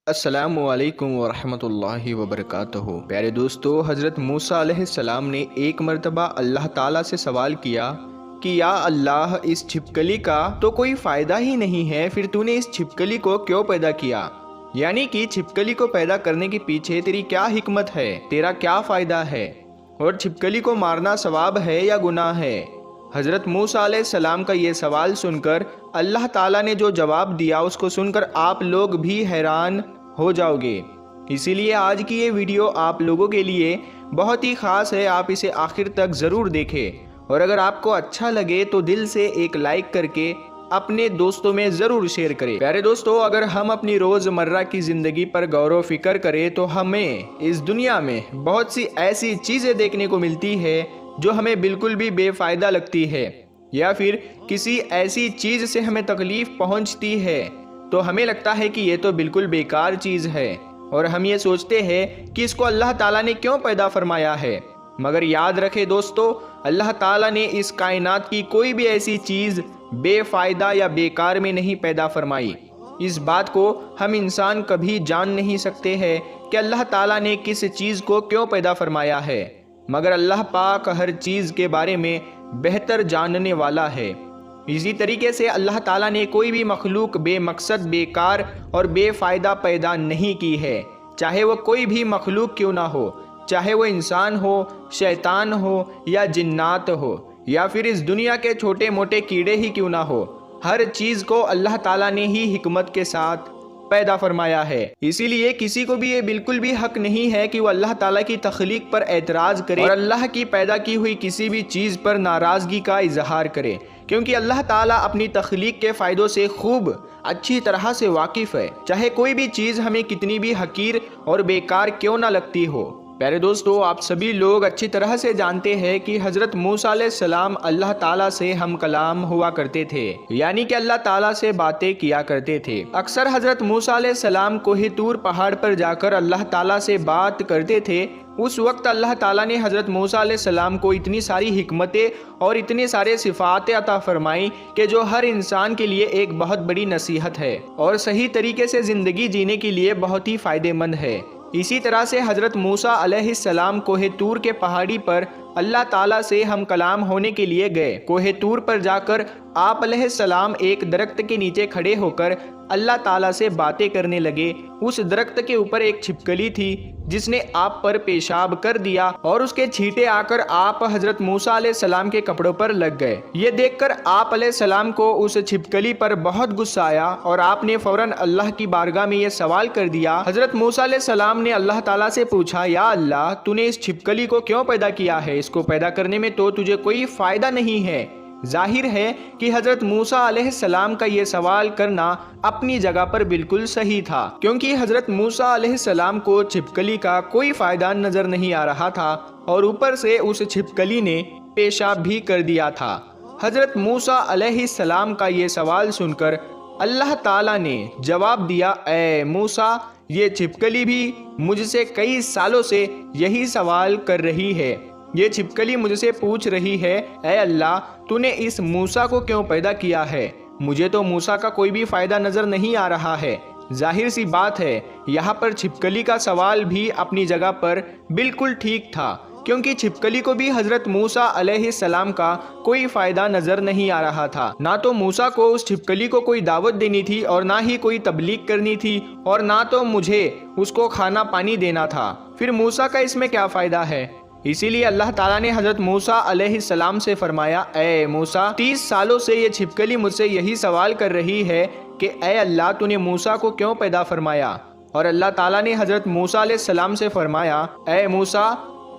السلام علیکم ورحمۃ اللہ وبرکاتہ۔ پیارے دوستو، حضرت موسیٰ علیہ السلام نے ایک مرتبہ اللہ تعالیٰ سے سوال کیا کہ یا اللہ، اس چھپکلی کا تو کوئی فائدہ ہی نہیں ہے، پھر تو نے اس چھپکلی کو کیوں پیدا کیا؟ یعنی کہ چھپکلی کو پیدا کرنے کے پیچھے تیری کیا حکمت ہے، تیرا کیا فائدہ ہے، اور چھپکلی کو مارنا ثواب ہے یا گناہ ہے؟ حضرت موسیٰ علیہ السلام کا یہ سوال سن کر اللہ تعالیٰ نے جو جواب دیا، اس کو سن کر آپ لوگ بھی حیران ہو جاؤ گے۔ اسی لیے آج کی یہ ویڈیو آپ لوگوں کے لیے بہت ہی خاص ہے، آپ اسے آخر تک ضرور دیکھیں، اور اگر آپ کو اچھا لگے تو دل سے ایک لائک کر کے اپنے دوستوں میں ضرور شیئر کریں۔ پیارے دوستو، اگر ہم اپنی روزمرہ کی زندگی پر غور و فکر کریں تو ہمیں اس دنیا میں بہت سی ایسی چیزیں دیکھنے کو ملتی ہے جو ہمیں بالکل بھی بے فائدہ لگتی ہے، یا پھر کسی ایسی چیز سے ہمیں تکلیف پہنچتی ہے تو ہمیں لگتا ہے کہ یہ تو بالکل بیکار چیز ہے، اور ہم یہ سوچتے ہیں کہ اس کو اللہ تعالیٰ نے کیوں پیدا فرمایا ہے۔ مگر یاد رکھے دوستو، اللہ تعالیٰ نے اس کائنات کی کوئی بھی ایسی چیز بے فائدہ یا بیکار میں نہیں پیدا فرمائی۔ اس بات کو ہم انسان کبھی جان نہیں سکتے ہیں کہ اللہ تعالیٰ نے کس چیز کو کیوں پیدا فرمایا ہے، مگر اللہ پاک ہر چیز کے بارے میں بہتر جاننے والا ہے۔ اسی طریقے سے اللہ تعالیٰ نے کوئی بھی مخلوق بے مقصد، بیکار اور بے فائدہ پیدا نہیں کی ہے، چاہے وہ کوئی بھی مخلوق کیوں نہ ہو، چاہے وہ انسان ہو، شیطان ہو یا جنات ہو، یا پھر اس دنیا کے چھوٹے موٹے کیڑے ہی کیوں نہ ہو، ہر چیز کو اللہ تعالیٰ نے ہی حکمت کے ساتھ پیدا فرمایا ہے۔ اسی لیے کسی کو بھی یہ بالکل بھی حق نہیں ہے کہ وہ اللہ تعالیٰ کی تخلیق پر اعتراض کرے اور اللہ کی پیدا کی ہوئی کسی بھی چیز پر ناراضگی کا اظہار کرے، کیونکہ اللہ تعالیٰ اپنی تخلیق کے فائدوں سے خوب اچھی طرح سے واقف ہے، چاہے کوئی بھی چیز ہمیں کتنی بھی حقیر اور بیکار کیوں نہ لگتی ہو۔ پیارے دوستو، آپ سبھی لوگ اچھی طرح سے جانتے ہیں کہ حضرت موسیٰ علیہ السلام اللہ تعالیٰ سے ہم کلام ہوا کرتے تھے، یعنی کہ اللہ تعالیٰ سے باتیں کیا کرتے تھے۔ اکثر حضرت موسیٰ علیہ السلام کوہ طور پہاڑ پر جا کر اللہ تعالیٰ سے بات کرتے تھے۔ اس وقت اللہ تعالیٰ نے حضرت موسیٰ علیہ السلام کو اتنی ساری حکمتیں اور اتنے سارے صفات عطا فرمائیں کہ جو ہر انسان کے لیے ایک بہت بڑی نصیحت ہے اور صحیح طریقے سے زندگی جینے کے لیے بہت ہی فائدہ مند ہے۔ اسی طرح سے حضرت موسیٰ علیہ السلام کوہ طور کے پہاڑی پر اللہ تعالیٰ سے ہم کلام ہونے کے لیے گئے۔ کوہ طور پر جا کر آپ علیہ السلام ایک درخت کے نیچے کھڑے ہو کر اللہ تعالیٰ سے باتیں کرنے لگے۔ اس درخت کے اوپر ایک چھپکلی تھی جس نے آپ پر پیشاب کر دیا، اور اس کے چھینٹے آ کر آپ حضرت موسیٰ علیہ السلام کے کپڑوں پر لگ گئے۔ یہ دیکھ کر آپ علیہ السلام کو اس چھپکلی پر بہت غصہ آیا، اور آپ نے فوراً اللہ کی بارگاہ میں یہ سوال کر دیا۔ حضرت موسیٰ علیہ السلام نے اللہ تعالیٰ سے پوچھا، یا اللہ، تو نے اس چھپکلی کو کیوں پیدا کیا ہے؟ اس کو پیدا کرنے میں تو تجھے کوئی فائدہ نہیں ہے۔ ظاہر ہے کہ حضرت موسیٰ علیہ السلام کا یہ سوال کرنا اپنی جگہ پر بالکل صحیح تھا، کیونکہ حضرت موسیٰ علیہ السلام کو چھپکلی کا کوئی فائدہ نظر نہیں آ رہا تھا، اور اوپر سے اس چھپکلی نے پیشاب بھی کر دیا تھا۔ حضرت موسیٰ علیہ السلام کا یہ سوال سن کر اللہ تعالیٰ نے جواب دیا، اے موسیٰ، یہ چھپکلی بھی مجھ سے کئی سالوں سے یہی سوال کر رہی ہے۔ یہ چھپکلی مجھ سے پوچھ رہی ہے، اے اللہ، تو نے اس موسیٰ کو کیوں پیدا کیا ہے؟ مجھے تو موسیٰ کا کوئی بھی فائدہ نظر نہیں آ رہا ہے۔ ظاہر سی بات ہے، یہاں پر چھپکلی کا سوال بھی اپنی جگہ پر بالکل ٹھیک تھا، کیونکہ چھپکلی کو بھی حضرت موسیٰ علیہ السلام کا کوئی فائدہ نظر نہیں آ رہا تھا۔ نہ تو موسیٰ کو اس چھپکلی کو کوئی دعوت دینی تھی، اور نہ ہی کوئی تبلیغ کرنی تھی، اور نہ تو مجھے اس کو کھانا پانی دینا تھا۔ پھر موسیٰ کا اس میں کیا فائدہ ہے؟ اسی لیے اللہ تعالیٰ نے حضرت موسیٰ علیہ السلام سے فرمایا، اے موسیٰ، 30 سالوں سے یہ چھپکلی مجھ سے یہی سوال کر رہی ہے کہ اے اللہ، تو نے موسیٰ کو کیوں پیدا فرمایا؟ اور اللہ تعالیٰ نے حضرت موسیٰ علیہ السلام سے فرمایا، اے موسیٰ،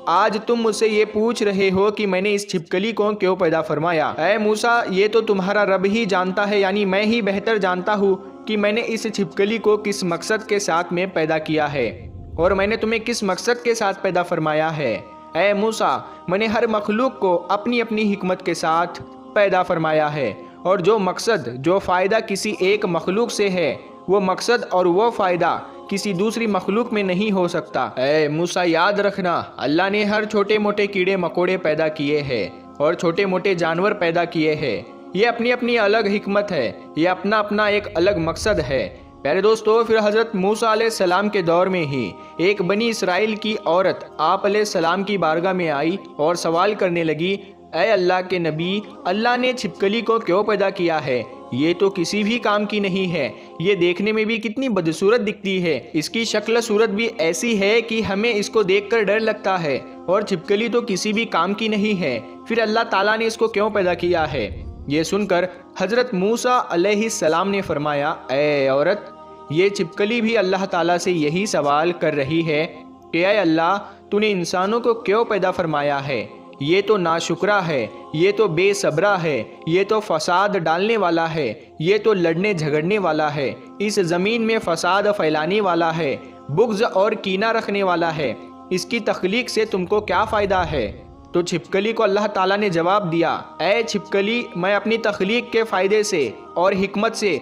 آج تم مجھ سے یہ پوچھ رہے ہو کہ میں نے اس چھپکلی کو کیوں پیدا فرمایا۔ اے موسیٰ، یہ تو تمہارا رب ہی جانتا ہے، یعنی میں ہی بہتر جانتا ہوں کہ میں نے اس چھپکلی کو کس مقصد کے ساتھ میں پیدا کیا ہے، اور میں نے تمہیں کس مقصد کے ساتھ پیدا فرمایا ہے۔ اے موسیٰ، میں نے ہر مخلوق کو اپنی اپنی حکمت کے ساتھ پیدا فرمایا ہے، اور جو مقصد، جو فائدہ کسی ایک مخلوق سے ہے، وہ مقصد اور وہ فائدہ کسی دوسری مخلوق میں نہیں ہو سکتا۔ اے موسیٰ، یاد رکھنا، اللہ نے ہر چھوٹے موٹے کیڑے مکوڑے پیدا کیے ہیں اور چھوٹے موٹے جانور پیدا کیے ہیں۔ یہ اپنی اپنی الگ حکمت ہے، یہ اپنا اپنا ایک الگ مقصد ہے۔ پیارے دوستو، پھر حضرت موسیٰ علیہ السلام کے دور میں ہی ایک بنی اسرائیل کی عورت آپ علیہ السلام کی بارگاہ میں آئی اور سوال کرنے لگی، اے اللہ کے نبی، اللہ نے چھپکلی کو کیوں پیدا کیا ہے؟ یہ تو کسی بھی کام کی نہیں ہے، یہ دیکھنے میں بھی کتنی بدصورت دکھتی ہے، اس کی شکل صورت بھی ایسی ہے کہ ہمیں اس کو دیکھ کر ڈر لگتا ہے، اور چھپکلی تو کسی بھی کام کی نہیں ہے، پھر اللہ تعالیٰ نے اس کو کیوں پیدا کیا ہے؟ یہ سن کر حضرت موسیٰ علیہ السلام نے فرمایا، اے عورت، یہ چھپکلی بھی اللہ تعالیٰ سے یہی سوال کر رہی ہے کہ اے اللہ، تو نے انسانوں کو کیوں پیدا فرمایا ہے؟ یہ تو ناشکرا ہے، یہ تو بے صبرا ہے، یہ تو فساد ڈالنے والا ہے، یہ تو لڑنے جھگڑنے والا ہے، اس زمین میں فساد پھیلانے والا ہے، بغض اور کینہ رکھنے والا ہے، اس کی تخلیق سے تم کو کیا فائدہ ہے؟ تو چھپکلی کو اللہ تعالیٰ نے جواب دیا، اے چھپکلی، میں اپنی تخلیق کے فائدے سے اور حکمت سے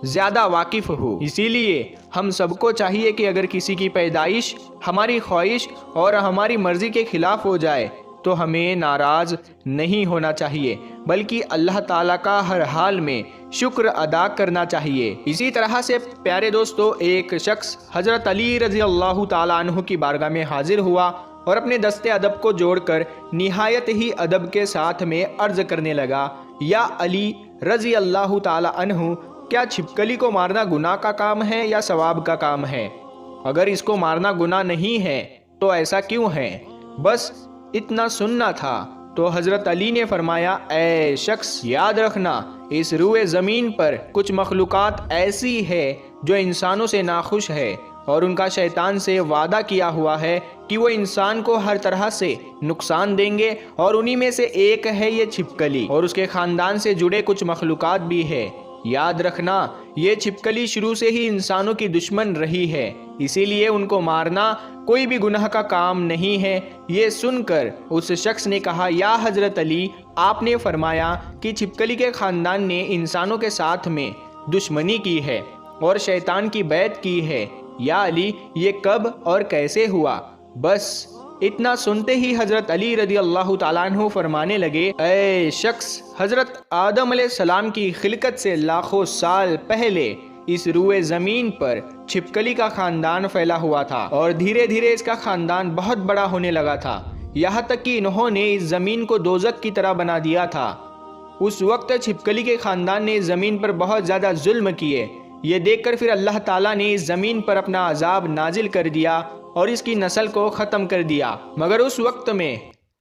زیادہ واقف ہوں، اسی لیے ہم سب کو چاہیے کہ اگر کسی کی پیدائش ہماری خواہش اور ہماری مرضی کے خلاف ہو جائے تو ہمیں ناراض نہیں ہونا چاہیے، بلکہ اللہ تعالیٰ کا ہر حال میں شکر ادا کرنا چاہیے۔ اسی طرح سے پیارے دوستو، ایک شخص حضرت علی رضی اللہ تعالیٰ عنہ کی بارگاہ میں حاضر ہوا اور اپنے دست ادب کو جوڑ کر نہایت ہی ادب کے ساتھ میں عرض کرنے لگا، یا علی رضی اللہ تعالیٰ عنہ، کیا چھپکلی کو مارنا گناہ کا کام ہے یا ثواب کا کام ہے؟ اگر اس کو مارنا گناہ نہیں ہے تو ایسا کیوں ہے؟ بس اتنا سننا تھا۔ تو حضرت علی نے فرمایا، اے شخص، یاد رکھنا، اس روئے زمین پر کچھ مخلوقات ایسی ہے جو انسانوں سے ناخوش ہے، اور ان کا شیطان سے وعدہ کیا ہوا ہے کہ وہ انسان کو ہر طرح سے نقصان دیں گے، اور انہی میں سے ایک ہے یہ چھپکلی، اور اس کے خاندان سے جڑے کچھ مخلوقات بھی ہے۔ یاد رکھنا، یہ چھپکلی شروع سے ہی انسانوں کی دشمن رہی ہے، اسی لیے ان کو مارنا کوئی بھی گناہ کا کام نہیں ہے۔ یہ سن کر اس شخص نے کہا، یا حضرت علی، آپ نے فرمایا کہ چھپکلی کے خاندان نے انسانوں کے ساتھ میں دشمنی کی ہے اور شیطان کی بیعت کی ہے، یا علی، یہ کب اور کیسے ہوا؟ بس اتنا سنتے ہی حضرت علی رضی اللہ تعالیٰ عنہ فرمانے لگے، اے شخص، حضرت آدم علیہ السلام کی خلقت سے لاکھوں سال پہلے اس روئے زمین پر چھپکلی کا خاندان پھیلا ہوا تھا، اور دھیرے دھیرے اس کا خاندان بہت بڑا ہونے لگا تھا، یہاں تک کہ انہوں نے اس زمین کو دوزخ کی طرح بنا دیا تھا۔ اس وقت چھپکلی کے خاندان نے اس زمین پر بہت زیادہ ظلم کیے۔ یہ دیکھ کر پھر اللہ تعالیٰ نے اس زمین پر اپنا عذاب نازل کر دیا اور اس کی نسل کو ختم کر دیا، مگر اس وقت میں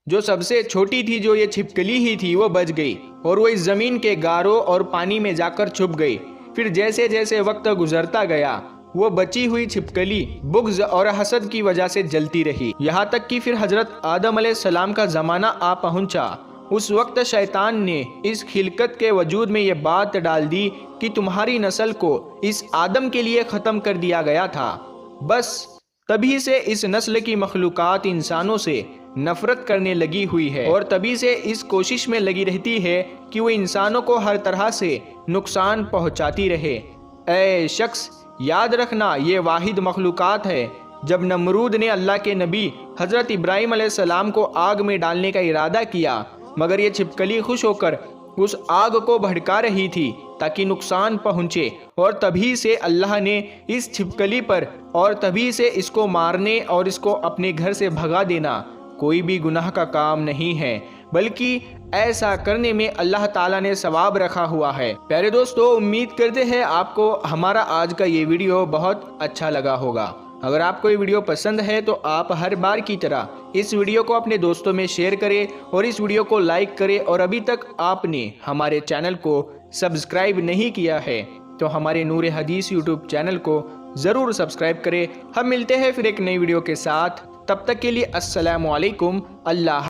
جو سب سے چھوٹی تھی، جو یہ چھپکلی ہی تھی، وہ بچ گئی، اور وہ اس زمین کے گاروں اور پانی میں جا کر چھپ گئی۔ پھر جیسے جیسے وقت گزرتا گیا، وہ بچی ہوئی چھپکلی بغض اور حسد کی وجہ سے جلتی رہی، یہاں تک کہ پھر حضرت آدم علیہ السلام کا زمانہ آ پہنچا۔ اس وقت شیطان نے اس خلقت کے وجود میں یہ بات ڈال دی کہ تمہاری نسل کو اس آدم کے لیے ختم کر دیا گیا تھا۔ بس تبھی سے اس نسل کی مخلوقات انسانوں سے نفرت کرنے لگی ہوئی ہے، اور تبھی سے اس کوشش میں لگی رہتی ہے کہ وہ انسانوں کو ہر طرح سے نقصان پہنچاتی رہے۔ اے شخص، یاد رکھنا، یہ واحد مخلوقات ہے۔ جب نمرود نے اللہ کے نبی حضرت ابراہیم علیہ السلام کو آگ میں ڈالنے کا ارادہ کیا، مگر یہ چھپکلی خوش ہو کر اس آگ کو بھڑکا رہی تھی تاکہ نقصان پہنچے، اور تبھی سے اللہ نے اس چھپکلی پر اور تبھی سے اس کو مارنے اور اس کو اپنے گھر سے بھگا دینا کوئی بھی گناہ کا کام نہیں ہے، بلکہ ایسا کرنے میں اللہ تعالیٰ نے ثواب رکھا ہوا ہے۔ پیارے دوستو، امید کرتے ہیں آپ کو ہمارا آج کا یہ ویڈیو بہت اچھا لگا ہوگا۔ اگر آپ کو یہ ویڈیو پسند ہے تو آپ ہر بار کی طرح اس ویڈیو کو اپنے دوستوں میں شیئر کریں اور اس ویڈیو کو لائک کریں، اور ابھی تک آپ نے ہمارے چینل کو سبسکرائب نہیں کیا ہے تو ہمارے نور حدیث یوٹیوب چینل کو ضرور سبسکرائب کریں۔ ہم ملتے ہیں پھر ایک نئی ویڈیو کے ساتھ، تب تک کے لیے السلام علیکم، اللہ